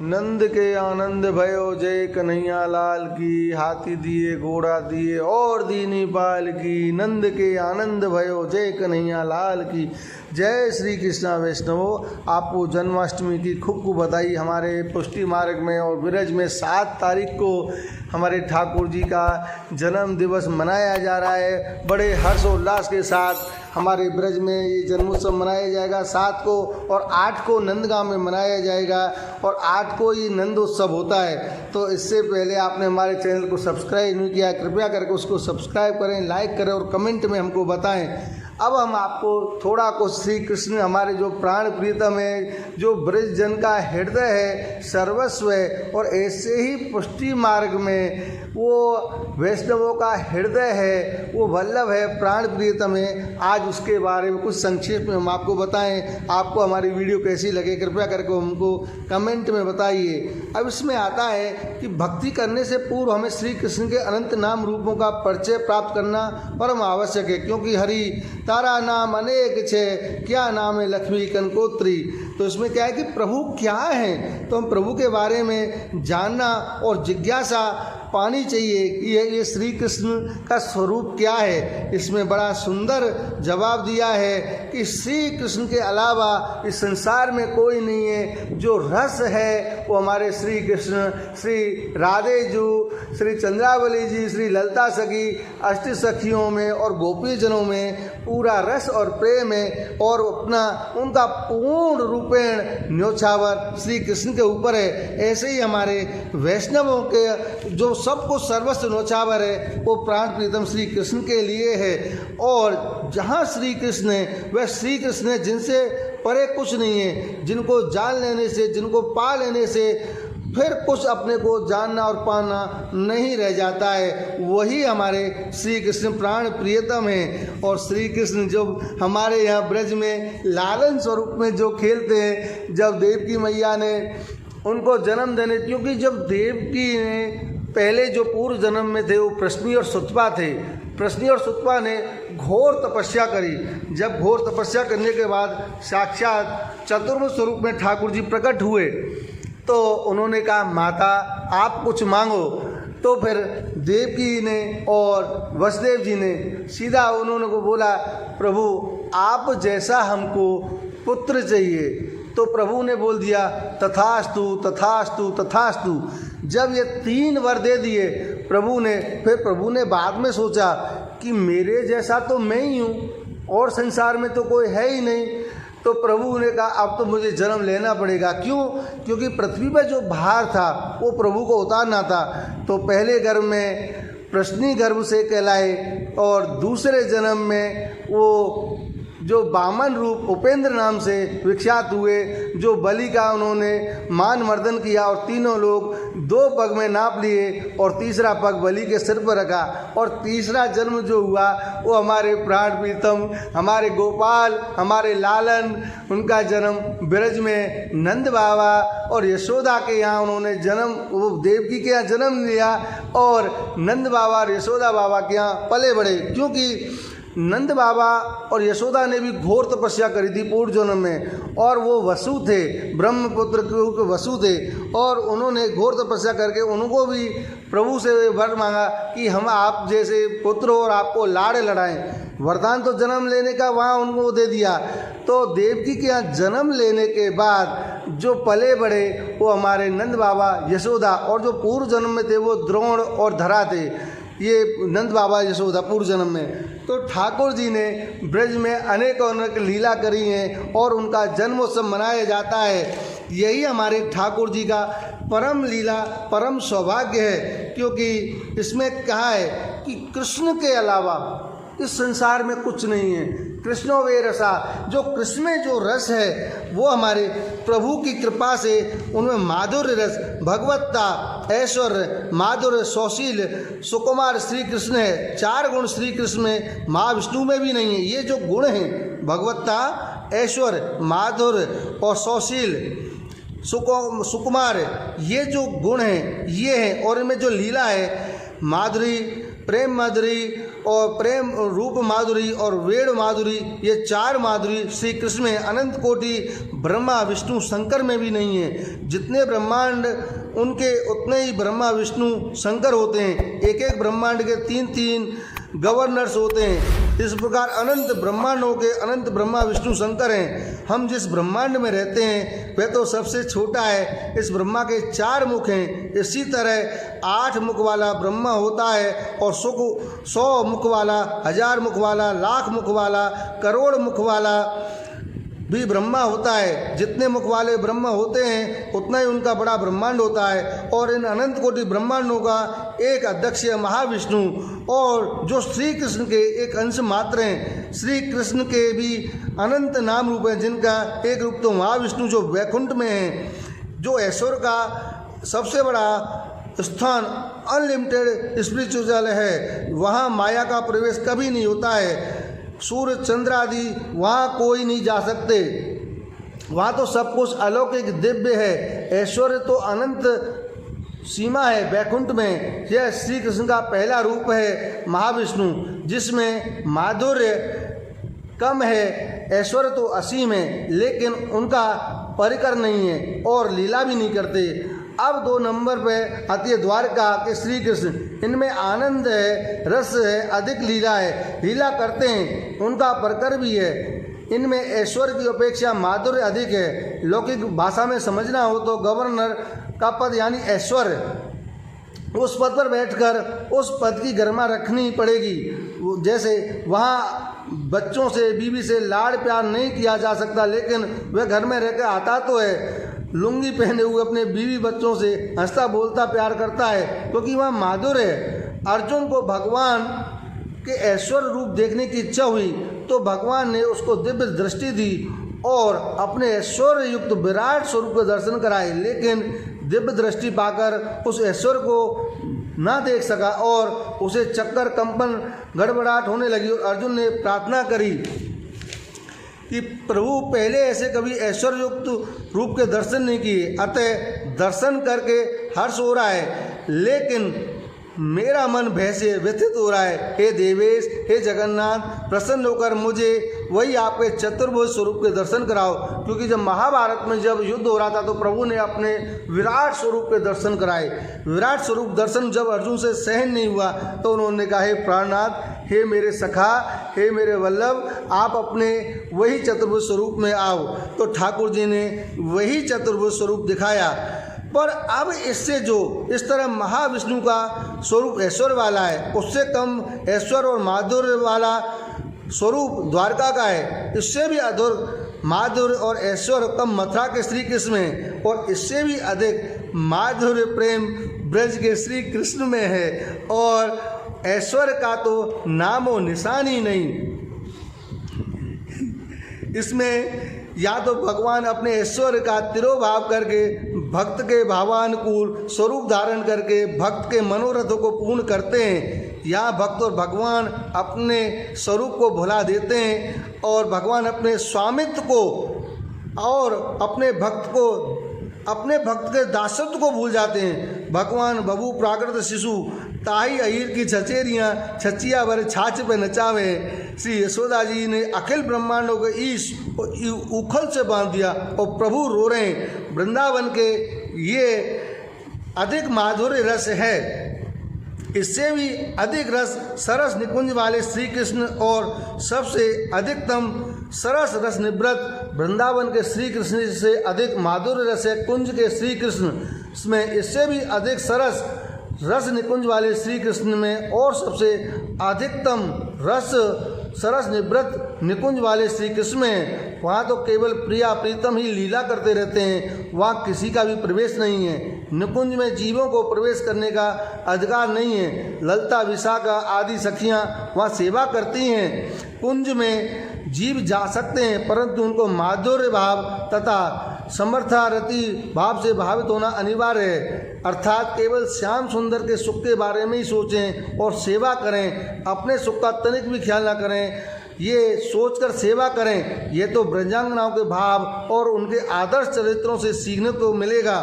नंद के आनंद भयो जय कन्हैया लाल की, हाथी दिए घोड़ा दिए और दीनी पाल की, नंद के आनंद भयो जय कन्हैया लाल की। जय श्री कृष्णा वैष्णवो। आपको जन्माष्टमी की खूब बधाई। हमारे पुष्टि मार्ग में और विरज में 7 तारीख को हमारे ठाकुर जी का जन्म दिवस मनाया जा रहा है। बड़े हर्षोल्लास के साथ हमारे ब्रज में ये जन्मोत्सव मनाया जाएगा। 7 को और 8 को नंदगांव में मनाया जाएगा और 8 को ये नंदोत्सव होता है। तो इससे पहले आपने हमारे चैनल को सब्सक्राइब नहीं किया, कृपया करके उसको सब्सक्राइब करें, लाइक करें और कमेंट में हमको बताएं। अब हम आपको थोड़ा को श्री कृष्ण हमारे जो प्राण प्रीतम है, जो ब्रज जन का हृदय है, सर्वस्व है, और ऐसे ही पुष्टि मार्ग में वो वैष्णवों का हृदय है, वो वल्लभ है, प्राण प्रीतम है। आज उसके बारे में कुछ संक्षेप में हम आपको बताएं। आपको हमारी वीडियो कैसी लगे कृपया करके हमको कमेंट में बताइए। अब इसमें आता है कि भक्ति करने से पूर्व हमें श्री कृष्ण के अनंत नाम रूपों का परिचय प्राप्त करना परम आवश्यक है, क्योंकि हरि तारा नाम अनेक छे, क्या नाम है लक्ष्मी कनकोत्री। तो इसमें क्या है कि प्रभु क्या है, तो हम प्रभु के बारे में जानना और जिज्ञासा पानी चाहिए कि ये श्री कृष्ण का स्वरूप क्या है। इसमें बड़ा सुंदर जवाब दिया है कि श्री कृष्ण के अलावा इस संसार में कोई नहीं है। जो रस है वो हमारे श्री कृष्ण, श्री राधे जू, श्री चंद्रावली जी, श्री ललिता सखी, अष्ट सखियों में और गोपी जनों में पूरा रस और प्रेम है, और अपना उनका पूर्ण रूपेण न्योछावर श्री कृष्ण के ऊपर है। ऐसे ही हमारे वैष्णवों के जो सबको सर्वस्व न्योछावर है वो प्राण प्रीतम श्री कृष्ण के लिए है। और जहाँ श्री कृष्ण है वह श्री कृष्ण है, जिनसे परे कुछ नहीं है। जिनको जान लेने से, जिनको पा लेने से फिर कुछ अपने को जानना और पाना नहीं रह जाता है। वही हमारे श्री कृष्ण प्राण प्रियतम हैं। और श्री कृष्ण जो हमारे यहाँ ब्रज में लालन स्वरूप में जो खेलते हैं, जब देवकी मैया ने उनको जन्म देने, क्योंकि जब देवकी ने पहले जो पूर्व जन्म में थे वो प्रश्नी और सुतपा थे। प्रश्नी और सुतपा ने घोर तपस्या करी। जब घोर तपस्या करने के बाद साक्षात चतुर्मुख स्वरूप में ठाकुर जी प्रकट हुए, तो उन्होंने कहा माता आप कुछ मांगो। तो फिर देवकी ने और वसुदेव जी ने सीधा उन्होंने को बोला, प्रभु आप जैसा हमको पुत्र चाहिए। तो प्रभु ने बोल दिया तथास्तु तथास्तु तथास्तु। जब ये 3 वर दे दिए प्रभु ने, फिर प्रभु ने बाद में सोचा कि मेरे जैसा तो मैं ही हूँ और संसार में तो कोई है ही नहीं। तो प्रभु ने कहा अब तो मुझे जन्म लेना पड़ेगा। क्यों? क्योंकि पृथ्वी पर जो भार था वो प्रभु को उतारना था। तो पहले गर्भ में प्रश्नी गर्भ से कहलाए और दूसरे जन्म में वो जो वामन रूप उपेंद्र नाम से विख्यात हुए, जो बलि का उन्होंने मान मर्दन किया और तीनों लोग 2 पग में नाप लिए और तीसरा पग बलि के सिर पर रखा। और तीसरा जन्म जो हुआ वो हमारे प्राण प्रीतम, हमारे गोपाल, हमारे लालन, उनका जन्म ब्रज में नंद बाबा और यशोदा के यहाँ उन्होंने जन्म, वो देवकी के यहाँ जन्म लिया और नंद बाबा और यशोदा बाबा के यहाँ पले बढ़े। क्योंकि नंद बाबा और यशोदा ने भी घोर तपस्या करी थी पूर्व जन्म में, और वो वसु थे, ब्रह्मपुत्र के वसु थे, और उन्होंने घोर तपस्या करके उनको भी प्रभु से वर मांगा कि हम आप जैसे पुत्र हो और आपको लाड़ लड़ाएं। वरदान तो जन्म लेने का वहाँ उनको दे दिया। तो देवकी के यहाँ जन्म लेने के बाद जो पले बढ़े वो हमारे नंद बाबा, यशोदा, और जो पूर्व जन्म में थे वो द्रोण और धरा थे। ये नंद बाबा यशोदा पूर्व जन्म में। तो ठाकुर जी ने ब्रज में अनेकों अनेक लीला करी हैं और उनका जन्मोत्सव मनाया जाता है। यही हमारे ठाकुर जी का परम लीला, परम सौभाग्य है, क्योंकि इसमें कहा है कि कृष्ण के अलावा इस संसार में कुछ नहीं है। कृष्णो वे रसा, जो कृष्ण में जो रस है वो हमारे प्रभु की कृपा से उनमें माधुर्य रस, भगवत्ता, ऐश्वर्य, माधुर्य, सौशील, सुकुमार श्री कृष्ण है। 4 गुण श्री कृष्ण में, महाविष्णु में भी नहीं है। ये जो गुण हैं भगवत्ता, ऐश्वर्य, माधुर्य और सौशील, सुकुमार, ये जो गुण हैं ये हैं। और इनमें जो लीला है माधुरी, प्रेम माधुरी और प्रेम रूप माधुरी और वेद माधुरी, ये 4 माधुरी श्री कृष्ण में अनंत कोटि ब्रह्मा विष्णु शंकर में भी नहीं है। जितने ब्रह्मांड उनके उतने ही ब्रह्मा विष्णु शंकर होते हैं। एक एक ब्रह्मांड के 3-3 गवर्नर्स होते हैं। इस प्रकार अनंत ब्रह्मांडों के अनंत ब्रह्मा विष्णु शंकर हैं। हम जिस ब्रह्मांड में रहते हैं वह तो सबसे छोटा है। इस ब्रह्मा के 4 मुख हैं। इसी तरह 8 मुख वाला ब्रह्मा होता है और 100 मुख वाला, 1000 मुख वाला, लाख मुख वाला, करोड़ मुख वाला भी ब्रह्मा होता है। जितने मुख वाले ब्रह्मा होते हैं उतना ही उनका बड़ा ब्रह्मांड होता है। और इन अनंत कोटि ब्रह्मांडों का एक अध्यक्ष है महाविष्णु, और जो श्री कृष्ण के एक अंश मात्र हैं। श्री कृष्ण के भी अनंत नाम रूप हैं, जिनका एक रूप तो महाविष्णु जो वैकुंठ में है, जो ऐश्वर्य का सबसे बड़ा स्थान अनलिमिटेड स्पिरिचुअल है। वहाँ माया का प्रवेश कभी नहीं होता है। सूर्य चंद्र आदि वहाँ कोई नहीं जा सकते। वहाँ तो सब कुछ अलौकिक दिव्य है। ऐश्वर्य तो अनंत सीमा है वैकुंठ में। यह श्री कृष्ण का पहला रूप है महाविष्णु, जिसमें माधुर्य कम है, ऐश्वर्य तो असीम है, लेकिन उनका परिकर नहीं है और लीला भी नहीं करते। अब 2 नंबर पे आती है द्वारका के श्री कृष्ण। इनमें आनंद है, रस है, अधिक लीला है। लीला करते हैं, उनका परकर भी है। इनमें ऐश्वर्य की अपेक्षा माधुर्य अधिक है। लौकिक भाषा में समझना हो तो गवर्नर का पद यानी ऐश्वर्य, उस पद पर बैठकर उस पद की गरिमा रखनी पड़ेगी। जैसे वहाँ बच्चों से, बीवी से लाड़ प्यार नहीं किया जा सकता, लेकिन वह घर में रहकर आता तो है, लुंगी पहने हुए अपने बीवी बच्चों से हंसता बोलता प्यार करता है, क्योंकि वह माधुर्य है। अर्जुन को भगवान के ऐश्वर्य रूप देखने की इच्छा हुई तो भगवान ने उसको दिव्य दृष्टि दी और अपने ऐश्वर्य युक्त विराट स्वरूप के दर्शन कराए, लेकिन दिव्य दृष्टि पाकर उस ऐश्वर्य को ना देख सका और उसे चक्कर, कंपन, गड़बड़ाहट होने लगी। और अर्जुन ने प्रार्थना करी कि प्रभु पहले ऐसे कभी ऐश्वर्य युक्त रूप के दर्शन नहीं किए, अतः दर्शन करके हर्ष हो रहा है, लेकिन मेरा मन भय से व्यथित हो रहा है। हे देवेश, हे जगन्नाथ, प्रसन्न होकर मुझे वही आपके चतुर्भुज स्वरूप के दर्शन कराओ। क्योंकि जब महाभारत में जब युद्ध हो रहा था तो प्रभु ने अपने विराट स्वरूप के दर्शन कराए। विराट स्वरूप दर्शन जब अर्जुन से सहन नहीं हुआ तो उन्होंने कहा, हे प्राणनाथ, हे मेरे सखा, हे मेरे वल्लभ, आप अपने वही चतुर्भुज स्वरूप में आओ। तो ठाकुर जी ने वही चतुर्भुज स्वरूप दिखाया। पर अब इससे जो इस तरह महाविष्णु का स्वरूप ऐश्वर्य वाला है, उससे कम ऐश्वर्य और माधुर्य वाला स्वरूप द्वारका का है। इससे भी अधिक माधुर्य और ऐश्वर्य कम मथुरा के श्री कृष्ण में, और इससे भी अधिक माधुर्य प्रेम ब्रज के श्री कृष्ण में है। और ऐश्वर्य का तो नामो निशान ही नहीं। इसमें या तो भगवान अपने ऐश्वर्य का तिरोभाव करके भक्त के भावानुकूल स्वरूप धारण करके भक्त के मनोरथों को पूर्ण करते हैं, या भक्त और भगवान अपने स्वरूप को भुला देते हैं और भगवान अपने स्वामित्व को और अपने भक्त के दासत्व को भूल जाते हैं। भगवान बबू प्राकृत शिशु ताही अहिर की छचेरियाँ छचिया भर छाछ पे नचावे। श्री यशोदा जी ने अखिल ब्रह्मांडों को ईश उखल से बांध दिया और प्रभु रो रहे हैं। वृंदावन के ये अधिक माधुर्य रस है। इससे भी अधिक रस सरस निकुंज वाले श्री कृष्ण और सबसे अधिकतम सरस रस निवृत्त वृंदावन के श्री कृष्ण से अधिक माधुर्य रस है कुंज के श्री कृष्ण में। इससे भी अधिक सरस रस निकुंज वाले श्री कृष्ण में और सबसे अधिकतम रस सरस निवृत्त निकुंज वाले श्री कृष्ण में। वहाँ तो केवल प्रिया प्रीतम ही लीला करते रहते हैं, वहाँ किसी का भी प्रवेश नहीं है। निकुंज में जीवों को प्रवेश करने का अधिकार नहीं है। ललता विशाखा आदि सखियाँ वहाँ सेवा करती हैं। कुंज में जीव जा सकते हैं, परंतु उनको माधुर्य भाव तथा समर्थारति भाव से भावित होना अनिवार्य है। अर्थात केवल श्याम सुंदर के सुख के बारे में ही सोचें और सेवा करें, अपने सुख का तनिक भी ख्याल ना करें, ये सोचकर सेवा करें। ये तो ब्रजांगनाओं के भाव और उनके आदर्श चरित्रों से सीखने को मिलेगा।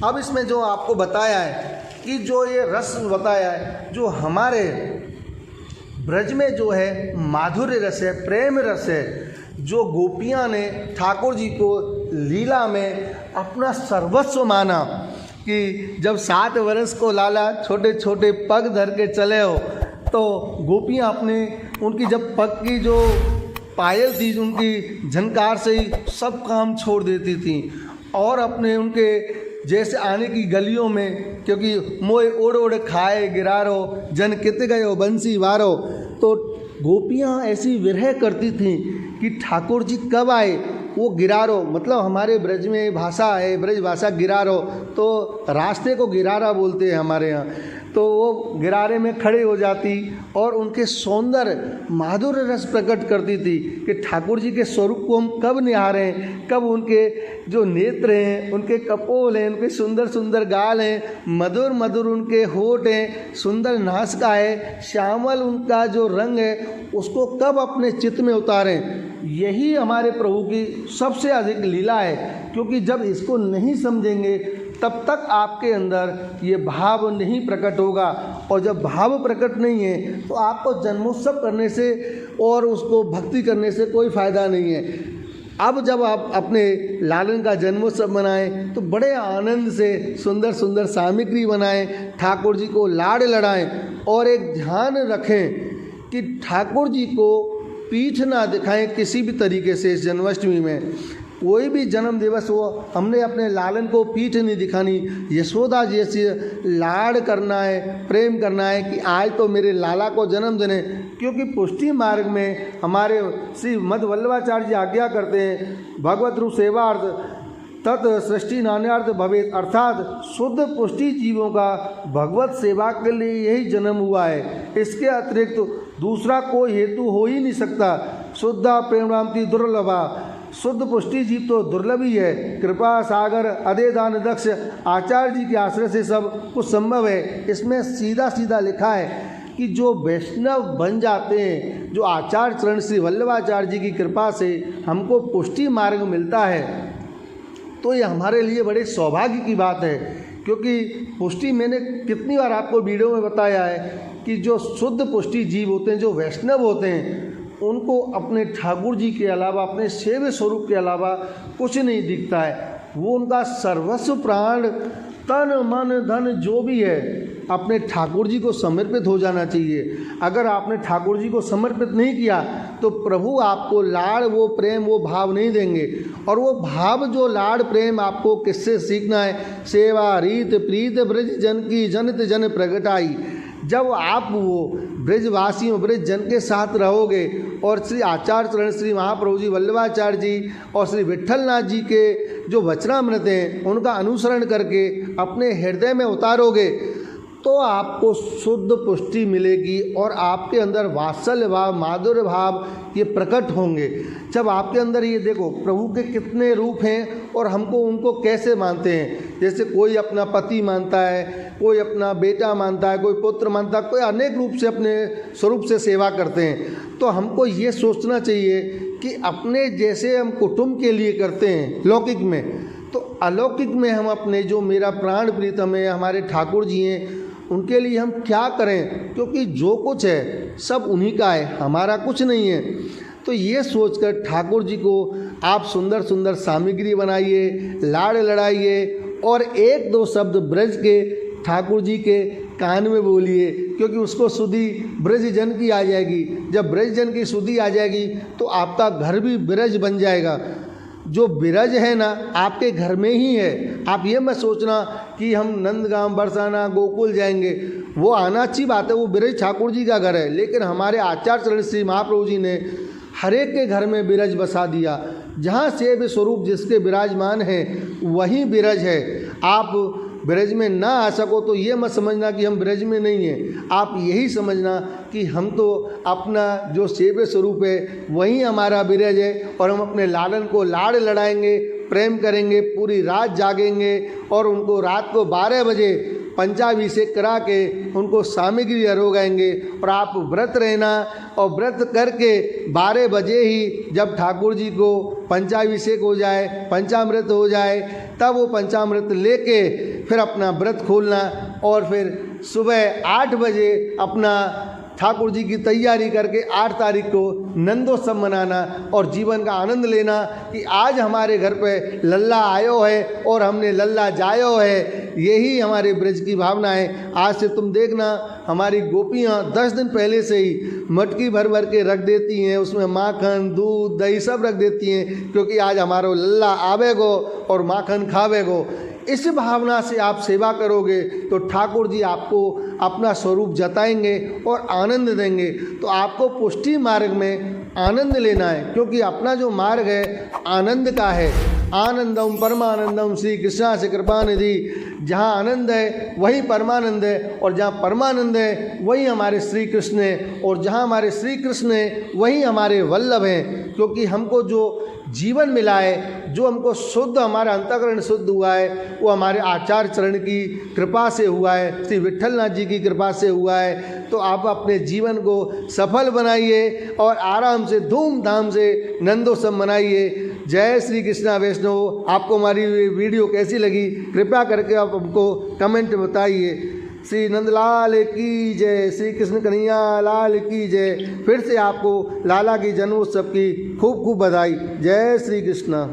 अब इसमें जो आपको बताया है कि जो ये रस बताया है, जो हमारे ब्रज में जो है माधुर्य रस है, प्रेम रस है, जो गोपियाँ ने ठाकुर जी को लीला में अपना सर्वस्व माना कि जब 7 वर्ष को लाला छोटे छोटे पग धर के चले हो, तो गोपियाँ अपने उनकी जब पग की जो पायल थी उनकी झनकार से ही सब काम छोड़ देती थी और अपने उनके जैसे आने की गलियों में, क्योंकि मोए ओढ़ ओढ़ खाए गिरारो जन कित गयो बंसी वारो, तो गोपियाँ ऐसी विरह करती थीं कि ठाकुर जी कब आए। वो गिरारो मतलब हमारे ब्रज में भाषा है, ब्रज भाषा गिरारो, तो रास्ते को गिरारा बोलते हैं हमारे यहाँ। तो वो गिरारे में खड़े हो जाती और उनके सौंदर्य माधुर्य रस प्रकट करती थी कि ठाकुर जी के स्वरूप को हम कब निहारें, कब उनके जो नेत्र हैं, उनके कपोल हैं, उनके सुंदर सुंदर गाल हैं, मधुर मधुर उनके होठ हैं, सुंदर नासिका है, श्यामल उनका जो रंग है, उसको कब अपने चित्त में उतारें। यही हमारे प्रभु की सबसे अधिक लीला है, क्योंकि जब इसको नहीं समझेंगे तब तक आपके अंदर ये भाव नहीं प्रकट होगा, और जब भाव प्रकट नहीं है तो आपको जन्मोत्सव करने से और उसको भक्ति करने से कोई फ़ायदा नहीं है। अब जब आप अपने लालन का जन्मोत्सव मनाएं तो बड़े आनंद से सुंदर सुंदर सामग्री बनाएं, ठाकुर जी को लाड़ लड़ाएं और एक ध्यान रखें कि ठाकुर जी को पीठ ना दिखाएं किसी भी तरीके से। इस जन्माष्टमी में कोई भी जन्म दिवस हो, हमने अपने लालन को पीठ नहीं दिखानी। यशोदा जैसे लाड़ करना है, प्रेम करना है कि आज तो मेरे लाला को जन्म देने, क्योंकि पुष्टि मार्ग में हमारे श्री मध्व वल्लभाचार्य जी आज्ञा करते हैं, भगवत रूप सेवार्थ तत् सृष्टि नान्यार्थ भवेत, अर्थात शुद्ध पुष्टि जीवों का भगवत सेवा के लिए यही जन्म हुआ है। इसके अतिरिक्त दूसरा कोई हेतु हो ही नहीं सकता। शुद्धा प्रेमरामती दुर्लभा, शुद्ध पुष्टि जीव तो दुर्लभ ही है। कृपा सागर अदेदान दक्ष आचार्य जी के आश्रय से सब कुछ संभव है। इसमें सीधा सीधा लिखा है कि जो वैष्णव बन जाते हैं, जो आचार्य चरण श्री वल्लभाचार्य जी की कृपा से हमको पुष्टि मार्ग मिलता है, तो ये हमारे लिए बड़े सौभाग्य की बात है। क्योंकि पुष्टि मैंने कितनी बार आपको वीडियो में बताया है कि जो शुद्ध पुष्टि जीव होते हैं, जो वैष्णव होते हैं, उनको अपने ठाकुर जी के अलावा, अपने सेव्य स्वरूप के अलावा कुछ नहीं दिखता है। वो उनका सर्वस्व प्राण तन मन धन जो भी है अपने ठाकुर जी को समर्पित हो जाना चाहिए। अगर आपने ठाकुर जी को समर्पित नहीं किया तो प्रभु आपको लाड़, वो प्रेम, वो भाव नहीं देंगे। और वो भाव, जो लाड़ प्रेम आपको किससे सीखना है? सेवा रीत प्रीत ब्रज जन की जनित जन प्रगटाई। जब आप वो ब्रजवासियों, ब्रज जन के साथ रहोगे और श्री आचार्य चरण श्री महाप्रभु जी, वल्लभाचार्य जी और श्री विट्ठलनाथ जी के जो वचनामृत हैं उनका अनुसरण करके अपने हृदय में उतारोगे, तो आपको शुद्ध पुष्टि मिलेगी और आपके अंदर वात्सल्य भाव, माधुर्य भाव ये प्रकट होंगे। जब आपके अंदर ये देखो प्रभु के कितने रूप हैं और हमको उनको कैसे मानते हैं। जैसे कोई अपना पति मानता है, कोई अपना बेटा मानता है, कोई पुत्र मानता है, कोई अनेक रूप से अपने स्वरूप से सेवा करते हैं। तो हमको ये सोचना चाहिए कि अपने जैसे हम कुटुंब के लिए करते हैं लौकिक में, तो अलौकिक में हम अपने जो मेरा प्राण प्रीतम है, हमारे ठाकुर जी हैं, उनके लिए हम क्या करें, क्योंकि जो कुछ है सब उन्हीं का है, हमारा कुछ नहीं है। तो ये सोचकर ठाकुर जी को आप सुंदर सुंदर सामग्री बनाइए, लाड़ लड़ाइए और 1-2 शब्द ब्रज के ठाकुर जी के कान में बोलिए, क्योंकि उसको सुधि ब्रज जन की आ जाएगी। जब ब्रज जन की सुधि आ जाएगी तो आपका घर भी ब्रज बन जाएगा। जो बिरज है ना, आपके घर में ही है। आप ये मत सोचना कि हम नंदगांव, बरसाना, गोकुल जाएंगे, वो आना अच्छी बात है, वो बिरज ठाकुर जी का घर है। लेकिन हमारे आचार्य चरण श्री महाप्रभु जी ने हर एक के घर में बिरज बसा दिया। जहाँ सेव्य स्वरूप जिसके विराजमान है वहीं बिरज है। आप ब्रज में ना आ सको तो ये मत समझना कि हम ब्रज में नहीं हैं। आप यही समझना कि हम तो अपना जो सेव्य स्वरूप है वही हमारा ब्रज है, और हम अपने लालन को लाड़ लड़ाएंगे, प्रेम करेंगे, पूरी रात जागेंगे और उनको रात को 12 बजे पंचाभिषेक करा के उनको सामग्री अरोगाएंगे। और आप व्रत रहना, और व्रत करके 12 बजे ही जब ठाकुर जी को पंचाभिषेक हो जाए, पंचामृत हो जाए, तब वो पंचामृत लेके फिर अपना व्रत खोलना और फिर सुबह 8 बजे अपना ठाकुर जी की तैयारी करके 8 तारीख को नंदोत्सव मनाना और जीवन का आनंद लेना कि आज हमारे घर पे लल्ला आयो है और हमने लल्ला जायो है। यही हमारे ब्रज की भावना है। आज से तुम देखना हमारी गोपियाँ 10 दिन पहले से ही मटकी भर भर के रख देती हैं, उसमें माखन दूध दही सब रख देती हैं, क्योंकि आज हमारो लल्ला आवेगो और माखन खावेगो। इस भावना से आप सेवा करोगे तो ठाकुर जी आपको अपना स्वरूप जताएंगे और आनंद देंगे। तो आपको पुष्टि मार्ग में आनंद लेना है, क्योंकि अपना जो मार्ग है आनंद का है। आनंदम परमानंदम श्री कृष्णा से कृपा निधि। जहाँ आनंद है वही परमानंद है, और जहाँ परमानंद है वही हमारे श्री कृष्ण है, और जहाँ हमारे श्री कृष्ण है वही हमारे वल्लभ हैं। क्योंकि हमको जो जीवन मिला है, जो हमको शुद्ध, हमारा अंतःकरण शुद्ध हुआ है, वो हमारे आचार्य चरण की कृपा से हुआ है, श्री विट्ठलनाथ जी की कृपा से हुआ है। तो आप अपने जीवन को सफल बनाइए और आराम से धूमधाम से नंदोत्सव मनाइए। जय श्री कृष्णा वैष्णव। आपको हमारी वीडियो कैसी लगी कृपया करके आप हमको कमेंट में बताइए। श्री नंदलाल की जय, श्री कृष्ण कन्हैया लाल की जय। फिर से आपको लाला की जन्मोत्सव की खूब खूब बधाई। जय श्री कृष्ण।